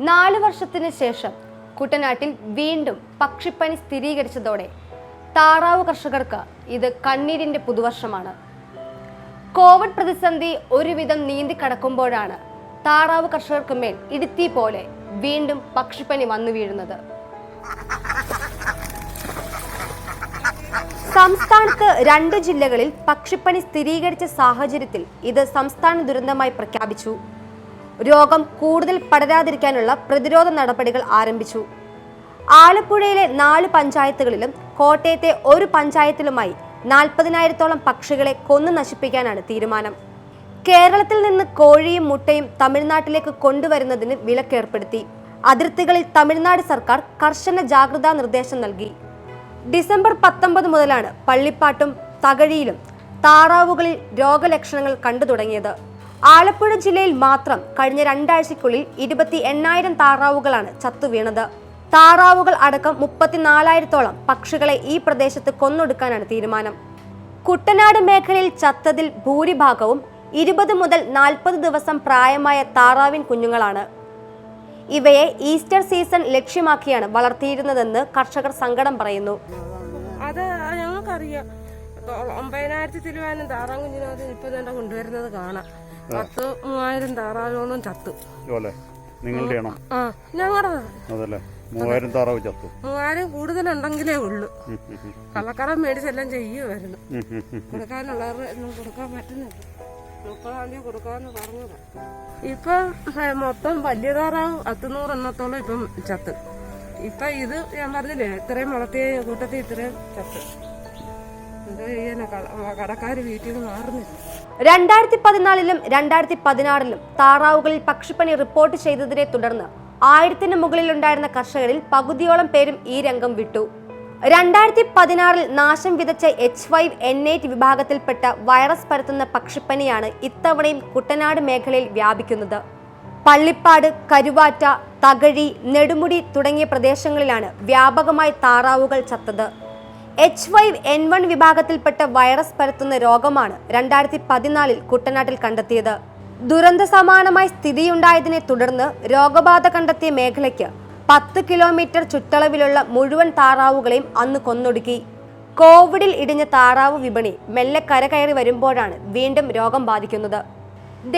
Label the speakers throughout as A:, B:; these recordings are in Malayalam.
A: 4 വർഷത്തിന് ശേഷം കുട്ടനാട്ടിൽ വീണ്ടും പക്ഷിപ്പനി സ്ഥിരീകരിച്ചതോടെ താറാവ് കർഷകർക്ക് ഇത് കണ്ണീരിന്റെ പുതുവർഷമാണ്. കോവിഡ് പ്രതിസന്ധി ഒരുവിധം നീന്തിക്കടക്കുമ്പോഴാണ് താറാവ് കർഷകർക്ക് മേൽ ഇടുത്തി പോലെ വീണ്ടും പക്ഷിപ്പനി വന്നു വീഴുന്നത്. സംസ്ഥാനത്ത് 2 ജില്ലകളിൽ പക്ഷിപ്പനി സ്ഥിരീകരിച്ച സാഹചര്യത്തിൽ ഇത് സംസ്ഥാന ദുരന്തമായി പ്രഖ്യാപിച്ചു. രോഗം കൂടുതൽ പടരാതിരിക്കാനുള്ള പ്രതിരോധ നടപടികൾ ആരംഭിച്ചു. ആലപ്പുഴയിലെ 4 പഞ്ചായത്തുകളിലും കോട്ടയത്തെ 1 പഞ്ചായത്തിലുമായി 40,000-ഓളം പക്ഷികളെ കൊന്നു നശിപ്പിക്കാനാണ് തീരുമാനം. കേരളത്തിൽ നിന്ന് കോഴിയും മുട്ടയും തമിഴ്നാട്ടിലേക്ക് കൊണ്ടുവരുന്നതിന് വിലക്കേർപ്പെടുത്തി. അതിർത്തികളിൽ തമിഴ്നാട് സർക്കാർ കർശന ജാഗ്രതാ നിർദ്ദേശം നൽകി. ഡിസംബർ 19 മുതലാണ് പള്ളിപ്പാട്ടും തകഴിയിലും താറാവുകളിൽ രോഗലക്ഷണങ്ങൾ കണ്ടു തുടങ്ങിയത്. ആലപ്പുഴ ജില്ലയിൽ മാത്രം കഴിഞ്ഞ 2 ആഴ്ചയ്ക്കുള്ളിൽ 28,000 താറാവുകളാണ് ചത്തുവീണത്. താറാവുകൾ അടക്കം 34,000-ഓളം പക്ഷികളെ ഈ പ്രദേശത്ത് കൊന്നൊടുക്കാനാണ് തീരുമാനം. കുട്ടനാട് മേഖലയിൽ ചത്തതിൽ ഭൂരിഭാഗവും 20 മുതൽ 40 ദിവസം പ്രായമായ താറാവിൻ കുഞ്ഞുങ്ങളാണ്. ഇവയെ ഈസ്റ്റർ സീസൺ ലക്ഷ്യമാക്കിയാണ് വളർത്തിയിരുന്നതെന്ന് കർഷകർ സങ്കടം പറയുന്നു.
B: അത് ഞങ്ങൾക്കറിയാം. 9,000 തിരുവാനും താറാവ് കുഞ്ഞിനകത്ത് ഇപ്പൊ തന്നെ കൊണ്ടുവരുന്നത് കാണാം. 10,000-3,000 താറാവോളം ചത്തു.
A: ഞങ്ങളുടെ
C: 3,000 താറാവ് ചത്തു.
B: 3,000 കൂടുതലുണ്ടെങ്കിലേ ഉള്ളൂ. കള്ളക്കടം മേടിച്ചെല്ലാം ചെയ്യുമായിരുന്നു. കൊടുക്കാനുള്ളവരൊന്നും കൊടുക്കാൻ പറ്റുന്നില്ല. 30-ാം തീയതി കൊടുക്കാന്ന് പറഞ്ഞത്. ഇപ്പൊ മൊത്തം വലിയ താറാവ് 100 എണ്ണത്തോളം ഇപ്പം ചത്ത്. ഇപ്പൊ ഇത് ഞാൻ പറഞ്ഞില്ലേ, ഇത്രയും വളർത്തിയ കൂട്ടത്തിൽ ഇത്രയും ചത്ത്. കടക്കാര് വീട്ടിൽ നിന്ന് മാറുന്നില്ല.
A: 2014-ലും 2016-ലും താറാവുകളിൽ പക്ഷിപ്പനി റിപ്പോർട്ട് ചെയ്തതിനെ തുടർന്ന് 1000-ന് മുകളിലുണ്ടായിരുന്ന കർഷകരിൽ പകുതിയോളം പേരും ഈ രംഗം വിട്ടു. 2016-ൽ നാശം വിതച്ച H5N8 വിഭാഗത്തിൽപ്പെട്ട വൈറസ് പരത്തുന്ന പക്ഷിപ്പനിയാണ് ഇത്തവണയും കുട്ടനാട് മേഖലയിൽ വ്യാപിക്കുന്നത്. പള്ളിപ്പാട്, കരുവാറ്റ, തകഴി, നെടുമുടി തുടങ്ങിയ പ്രദേശങ്ങളിലാണ് വ്യാപകമായി താറാവുകൾ ചത്തത്. H5N1 വിഭാഗത്തിൽപ്പെട്ട വൈറസ് പരത്തുന്ന രോഗമാണ് 2014-ൽ കുട്ടനാട്ടിൽ കണ്ടെത്തിയത്. ദുരന്ത സമാനമായി സ്ഥിതിയുണ്ടായതിനെ തുടർന്ന് രോഗബാധ കണ്ടെത്തിയ മേഖലയ്ക്ക് 10 കിലോമീറ്റർ ചുറ്റളവിലുള്ള മുഴുവൻ താറാവുകളെയും അന്ന് കൊന്നൊടുക്കി. കോവിഡിൽ ഇടിഞ്ഞ താറാവ് വിപണി മെല്ലെ കരകയറി വരുമ്പോഴാണ് വീണ്ടും രോഗം ബാധിക്കുന്നത്.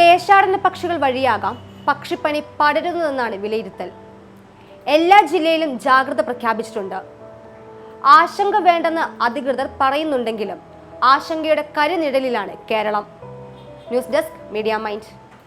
A: ദേശാടന പക്ഷികൾ വഴിയാകാം പക്ഷിപ്പനി പടരുന്നതെന്നാണ് വിലയിരുത്തൽ. എല്ലാ ജില്ലയിലും ജാഗ്രത പ്രഖ്യാപിച്ചിട്ടുണ്ട്. ആശങ്ക വേണ്ടെന്ന് അധികൃതർ പറയുന്നുണ്ടെങ്കിലും ആശങ്കയുടെ കരിനിഴലിലാണ് Keralam. News desk media mind.